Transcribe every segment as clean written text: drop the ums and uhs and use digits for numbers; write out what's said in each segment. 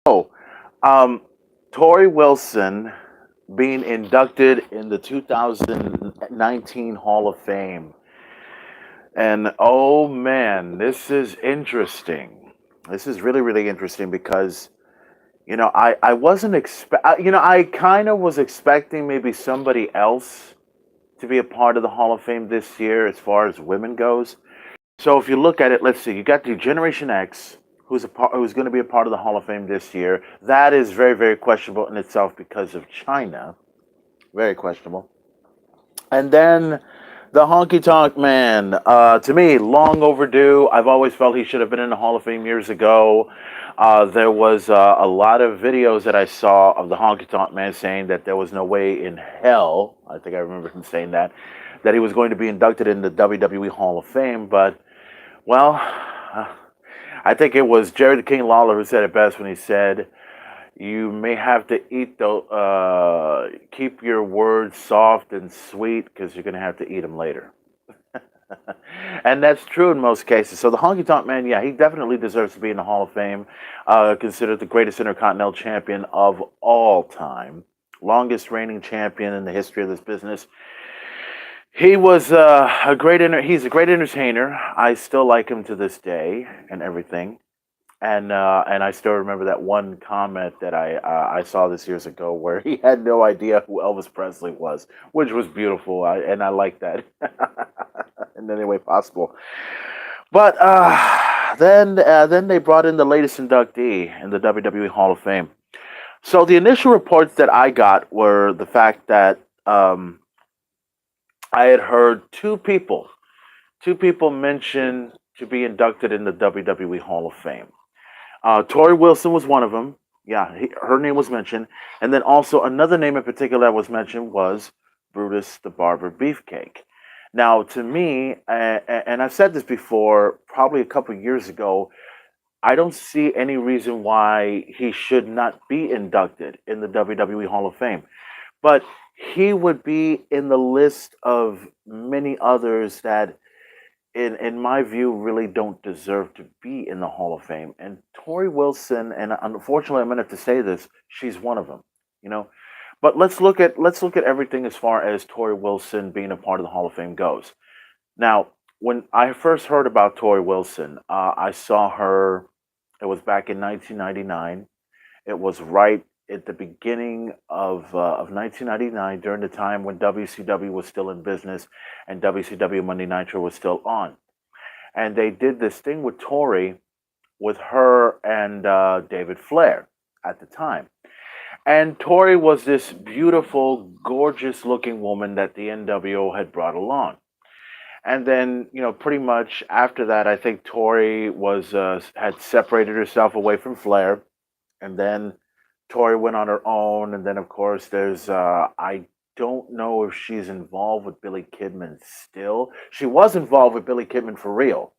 Oh, um, Torrie Wilson being inducted in the 2019 Hall of Fame. And oh man, this is interesting. This is really, really interesting because, I wasn't I kind of was expecting maybe somebody else to be a part of the Hall of Fame this year as far as women goes. So if you look at it, let's see, you got the Generation X, who's going to be a part of the Hall of Fame this year. That is very, very questionable in itself because of China. Very questionable. And then the Honky Tonk Man, to me, long overdue. I've always felt he should have been in the Hall of Fame years ago. There was a lot of videos that I saw of the Honky Tonk Man saying that there was no way in hell, I think I remember him saying that he was going to be inducted in the WWE Hall of Fame. But, well, I think it was Jerry the King Lawler who said it best when he said, you may have to keep your words soft and sweet because you're going to have to eat them later. And that's true in most cases. So the Honky Tonk Man, yeah, he definitely deserves to be in the Hall of Fame. Considered the greatest Intercontinental Champion of all time, longest reigning champion in the history of this business. He was he's a great entertainer. I still like him to this day and everything. And I still remember that one comment that I saw this years ago where he had no idea who Elvis Presley was, which was beautiful, and I like that in any way possible. But then they brought in the latest inductee in the WWE Hall of Fame. So the initial reports that I got were the fact that I had heard two people mention to be inducted in the WWE Hall of Fame. Torrie Wilson was one of them. Yeah, her name was mentioned. And then also another name in particular that was mentioned was Brutus the Barber Beefcake. Now, to me, and I've said this before, probably a couple of years ago, I don't see any reason why he should not be inducted in the WWE Hall of Fame. But he would be in the list of many others that in my view, really don't deserve to be in the Hall of Fame. And Torrie Wilson, and unfortunately, I'm going to have to say this, she's one of them. You know, but let's look at everything as far as Torrie Wilson being a part of the Hall of Fame goes. Now, when I first heard about Torrie Wilson, I saw her. It was back in 1999. It was right at the beginning of 1999, during the time when WCW was still in business and WCW Monday Nitro was still on. And they did this thing with Torrie, with her and David Flair at the time. And Torrie was this beautiful, gorgeous looking woman that the NWO had brought along. And then, pretty much after that, I think Torrie was had separated herself away from Flair, and then Torrie went on her own. And then, of course, there's I don't know if she's involved with Billy Kidman still. She was involved with Billy Kidman for real,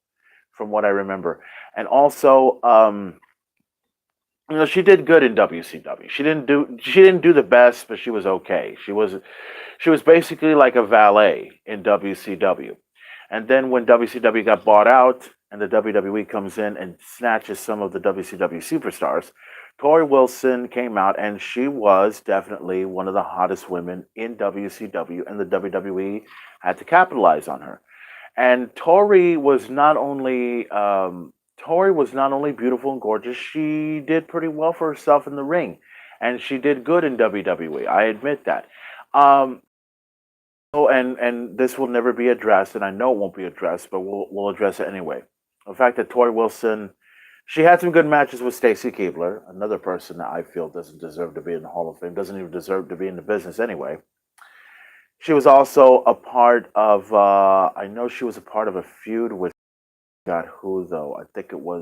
from what I remember. And also, she did good in WCW. She didn't do the best, but she was okay. She was basically like a valet in WCW. And then when WCW got bought out and the WWE comes in and snatches some of the WCW superstars, Torrie Wilson came out and she was definitely one of the hottest women in WCW, and the WWE had to capitalize on her. And Torrie was not only beautiful and gorgeous, she did pretty well for herself in the ring, and she did good in WWE. I admit that. Um, Oh, and this will never be addressed, and I know it won't be addressed, but we'll address it anyway. The fact that Torrie Wilson, she had some good matches with Stacy Keibler, another person that I feel doesn't deserve to be in the Hall of Fame, doesn't even deserve to be in the business anyway. She was also a part of, I know she was a part of a feud with, God, who though? I think I know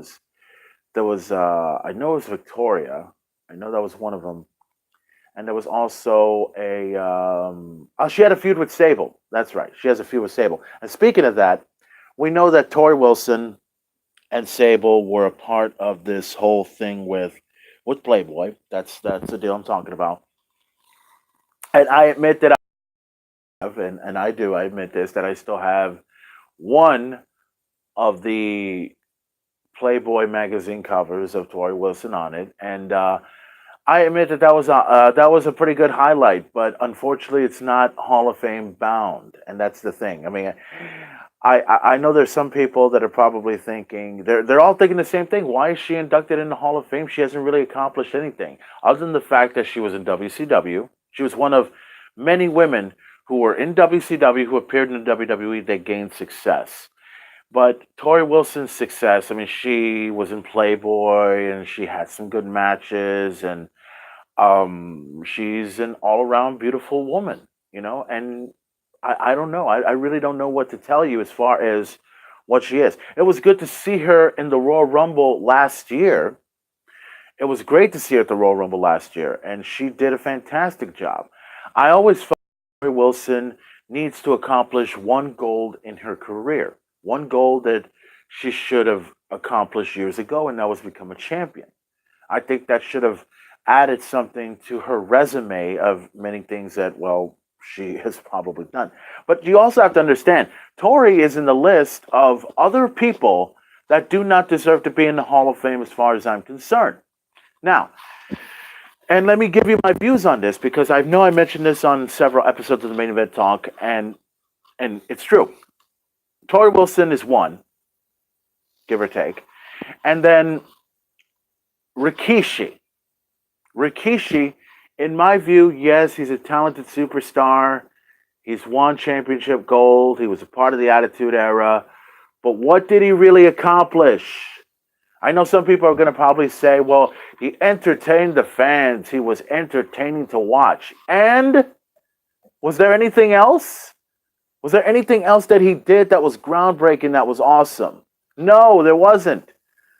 it was Victoria. I know that was one of them. And there was also she had a feud with Sable. That's right. She has a feud with Sable. And speaking of that, we know that Torrie Wilson and Sable were a part of this whole thing with Playboy. That's the deal I'm talking about. And I admit that I have, and I admit this, that I still have one of the Playboy magazine covers of Torrie Wilson on it, and I admit that that was a pretty good highlight. But unfortunately, it's not Hall of Fame bound, and that's the thing. I mean, I know there's some people that are probably thinking they're all thinking the same thing. Why is she inducted in the Hall of Fame? She hasn't really accomplished anything other than the fact that she was in WCW. She was one of many women who were in WCW who appeared in the WWE that gained success. But Torrie Wilson's success, I mean, she was in Playboy and she had some good matches, and she's an all around beautiful woman, and I don't know. I really don't know what to tell you as far as what she is. It was good to see her in the Royal Rumble last year. It was great to see her at the Royal Rumble last year, and she did a fantastic job. I always felt Torrie Wilson needs to accomplish one goal in her career, one goal that she should have accomplished years ago, and that was become a champion. I think that should have added something to her resume of many things that, well, she has probably done. But you also have to understand, Torrie is in the list of other people that do not deserve to be in the Hall of Fame as far as I'm concerned. Now, and let me give you my views on this, because I know I mentioned this on several episodes of the Main Event Talk, and it's true. Torrie Wilson is one, give or take. And then Rikishi. Rikishi, in my view, yes, he's a talented superstar. He's won championship gold. He was a part of the Attitude Era. But what did he really accomplish? I know some people are going to probably say, well, he entertained the fans. He was entertaining to watch. And was there anything else? Was there anything else that he did that was groundbreaking, that was awesome? No, there wasn't.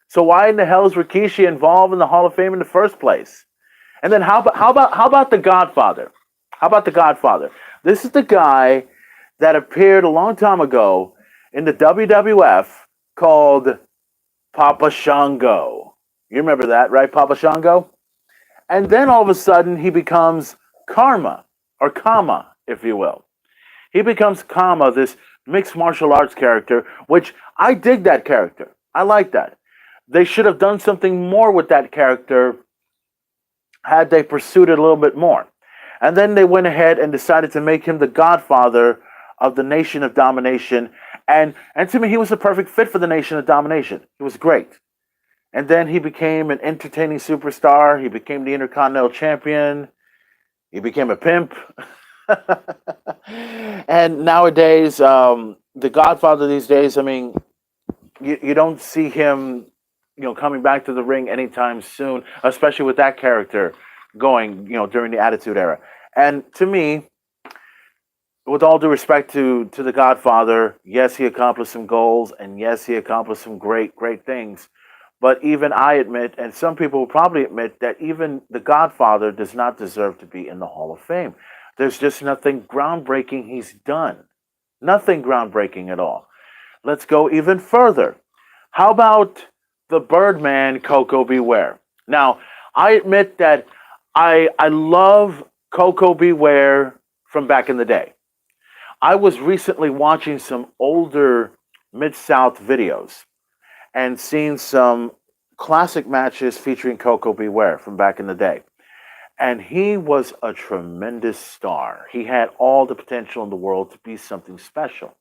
So why in the hell is Rikishi involved in the Hall of Fame in the first place? And then how about the Godfather? How about the Godfather? This is the guy that appeared a long time ago in the WWF called Papa Shango. You remember that, right? Papa Shango? And then all of a sudden he becomes Karma, or Kama, if you will. He becomes Kama, this mixed martial arts character, which I dig that character. I like that. They should have done something more with that character had they pursued it a little bit more. And then they went ahead and decided to make him the Godfather of the Nation of Domination. And to me, he was the perfect fit for the Nation of Domination. He was great. And then he became an entertaining superstar. He became the Intercontinental Champion. He became a pimp. And nowadays, the Godfather these days, I mean, you don't see him, coming back to the ring anytime soon, especially with that character going, during the Attitude Era. And to me, with all due respect to the Godfather, yes, he accomplished some goals, and yes, he accomplished some great, great things. But even I admit, and some people will probably admit, that even the Godfather does not deserve to be in the Hall of Fame. There's just nothing groundbreaking he's done. Nothing groundbreaking at all. Let's go even further. How about the Birdman, Coco Beware? Now, I admit that I love Coco Beware from back in the day. I was recently watching some older Mid-South videos and seeing some classic matches featuring Coco Beware from back in the day. And he was a tremendous star. He had all the potential in the world to be something special.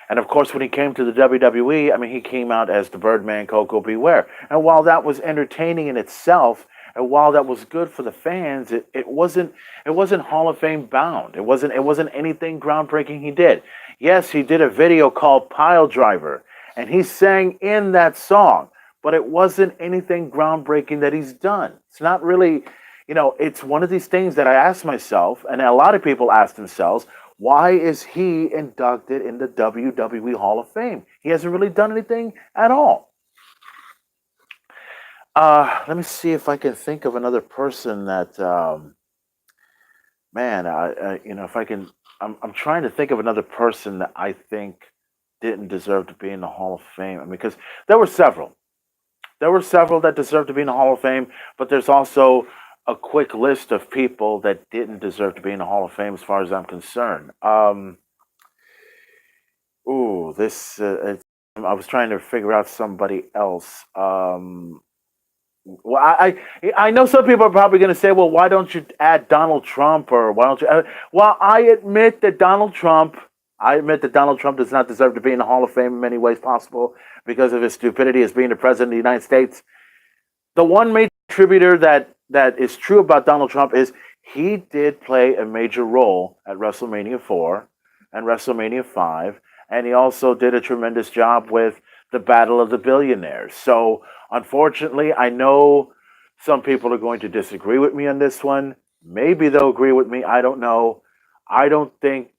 And of course, when he came to the WWE, I mean, he came out as the Birdman, Coco Beware. And while that was entertaining in itself, and while that was good for the fans, it wasn't Hall of Fame bound. It wasn't anything groundbreaking he did. Yes, he did a video called Pile Driver, and he sang in that song, but it wasn't anything groundbreaking that he's done. It's not really, it's one of these things that I ask myself, and a lot of people ask themselves, why is he inducted in the WWE Hall of Fame? He hasn't really done anything at all. Let me see if I can think of another person that, if I can, I'm trying to think of another person that I think didn't deserve to be in the Hall of Fame. I mean, because there were several. There were several that deserved to be in the Hall of Fame, but there's also a quick list of people that didn't deserve to be in the Hall of Fame as far as I'm concerned. This I was trying to figure out somebody else. Well, I know some people are probably going to say, well, why don't you add Donald Trump, or why don't you? Well, I admit that Donald Trump does not deserve to be in the Hall of Fame in many ways possible because of his stupidity as being the president of the United States. The one major contributor that is true about Donald Trump is he did play a major role at WrestleMania 4 and WrestleMania 5, and he also did a tremendous job with the Battle of the Billionaires. So, unfortunately, I know some people are going to disagree with me on this one. Maybe they'll agree with me. I don't know. I don't think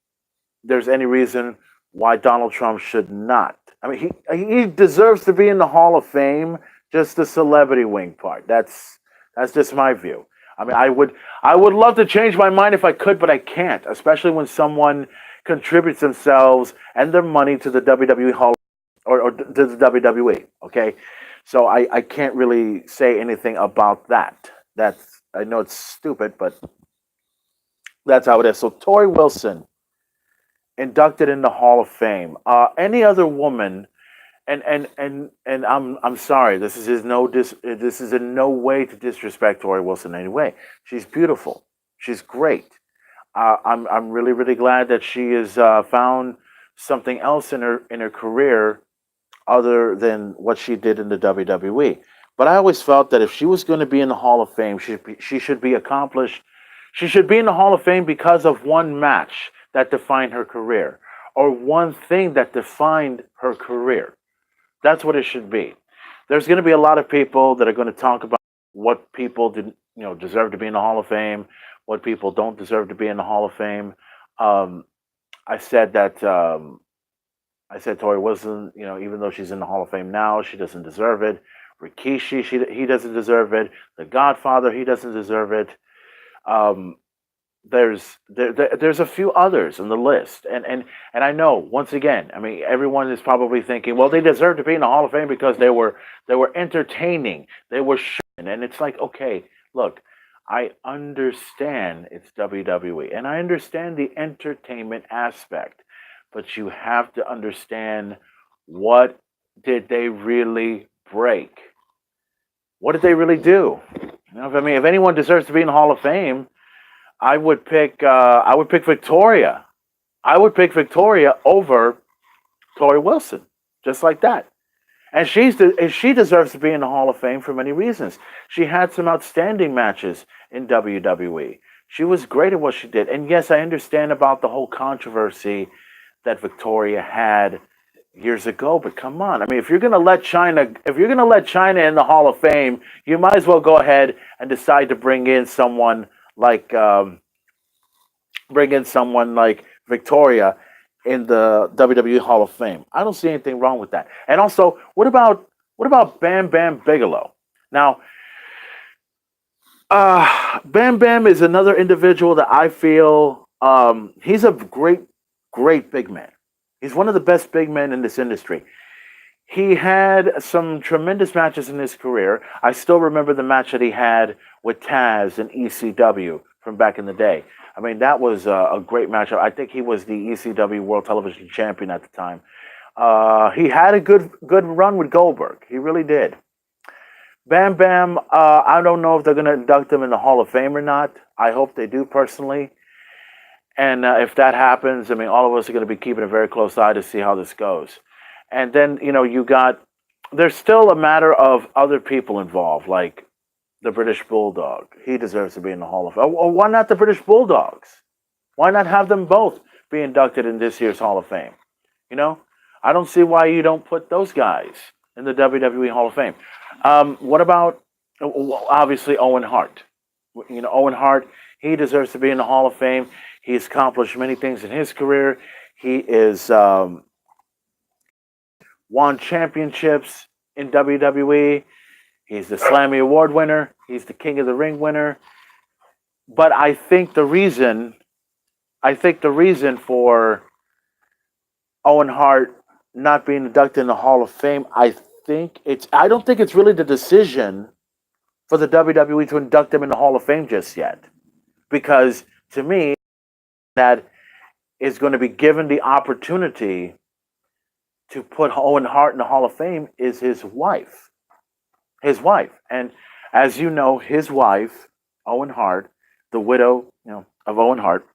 there's any reason why Donald Trump should not. I mean, he deserves to be in the Hall of Fame. Just the celebrity wing part. That's just my view. I mean, I would love to change my mind if I could, but I can't. Especially when someone contributes themselves and their money to the WWE Hall or to the WWE. Okay, so I can't really say anything about that. That's I know it's stupid, but that's how it is. So Torrie Wilson inducted in the Hall of Fame. Any other woman, and I'm sorry. This is in no way to disrespect Torrie Wilson in any way. She's beautiful. She's great. I'm really glad that she has found something else in her career other than what she did in the WWE. But I always felt that if she was going to be in the Hall of Fame, she should be accomplished. She should be in the Hall of Fame because of one match that defined her career, or one thing that defined her career. That's what it should be. There's going to be a lot of people that are going to talk about what people deserve to be in the Hall of Fame, what people don't deserve to be in the Hall of Fame. Um, I said that I said Torrie Wilson, even though she's in the Hall of Fame now, she doesn't deserve it. Rikishi, he doesn't deserve it. The Godfather, he doesn't deserve it. Um, there's a few others on the list, and I know, once again, I mean, everyone is probably thinking, well, they deserve to be in the Hall of Fame because they were entertaining, they were showing, and it's like, okay, look, I understand it's WWE, and I understand the entertainment aspect, but you have to understand, what did they really break? What did they really do? I mean, if anyone deserves to be in the Hall of Fame, I would pick Victoria. I would pick Victoria over Torrie Wilson, just like that. And she deserves to be in the Hall of Fame for many reasons. She had some outstanding matches in WWE. She was great at what she did. And yes, I understand about the whole controversy that Victoria had years ago, but come on. I mean, if you're gonna let China in the Hall of Fame, you might as well go ahead and decide to like um, bring in someone like Victoria in the WWE Hall of Fame. I don't see anything wrong with that. And also, what about Bam Bam Bigelow? Now, Bam Bam is another individual that I feel he's a great big man. He's one of the best big men in this industry. He had some tremendous matches in his career. I still remember the match that he had with Taz in ECW from back in the day. I mean, that was a great match. I think he was the ECW World Television Champion at the time. He had a good run with Goldberg. He really did. Bam Bam, I don't know if they're going to induct him in the Hall of Fame or not. I hope they do, personally. And if that happens, I mean, all of us are going to be keeping a very close eye to see how this goes. And then, there's still a matter of other people involved, like the British Bulldog. He deserves to be in the Hall of Fame. Or why not the British Bulldogs? Why not have them both be inducted in this year's Hall of Fame? You know, I don't see why you don't put those guys in the WWE Hall of Fame. What about, obviously, Owen Hart? Owen Hart, he deserves to be in the Hall of Fame. He's accomplished many things in his career. He is won championships in WWE. He's the Slammy Award winner. He's the King of the Ring winner. But I think the reason for Owen Hart not being inducted in the Hall of Fame, I don't think it's really the decision for the WWE to induct him in the Hall of Fame just yet. Because to me, that is going to be given the opportunity to put Owen Hart in the Hall of Fame is his wife. His wife. And as you know, his wife, Owen Hart, the widow, of Owen Hart,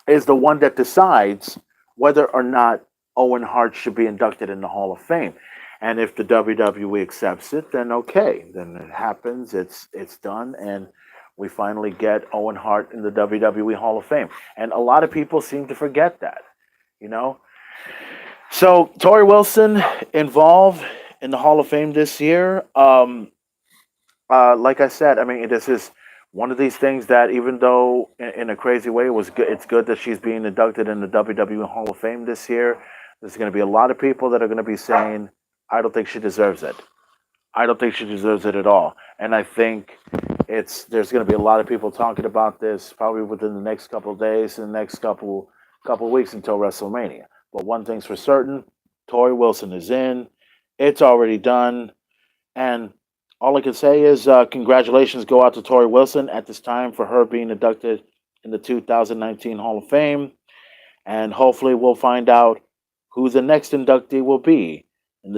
is the one that decides whether or not Owen Hart should be inducted in the Hall of Fame. And if the WWE accepts it, then okay, then it happens. It's done, and we finally get Owen Hart in the WWE Hall of Fame. And a lot of people seem to forget that, you know. So Torrie Wilson involved in the Hall of Fame this year. Like I said, I mean, this is one of these things that, even though in a crazy way, it was good. It's good that she's being inducted in the WWE Hall of Fame this year. There's going to be a lot of people that are going to be saying, "I don't think she deserves it. I don't think she deserves it at all." And I think there's going to be a lot of people talking about this probably within the next couple of days and the next couple of weeks until WrestleMania. But one thing's for certain: Torrie Wilson is in. It's already done, and all I can say is congratulations go out to Torrie Wilson at this time for her being inducted in the 2019 Hall of Fame. And hopefully we'll find out who the next inductee will be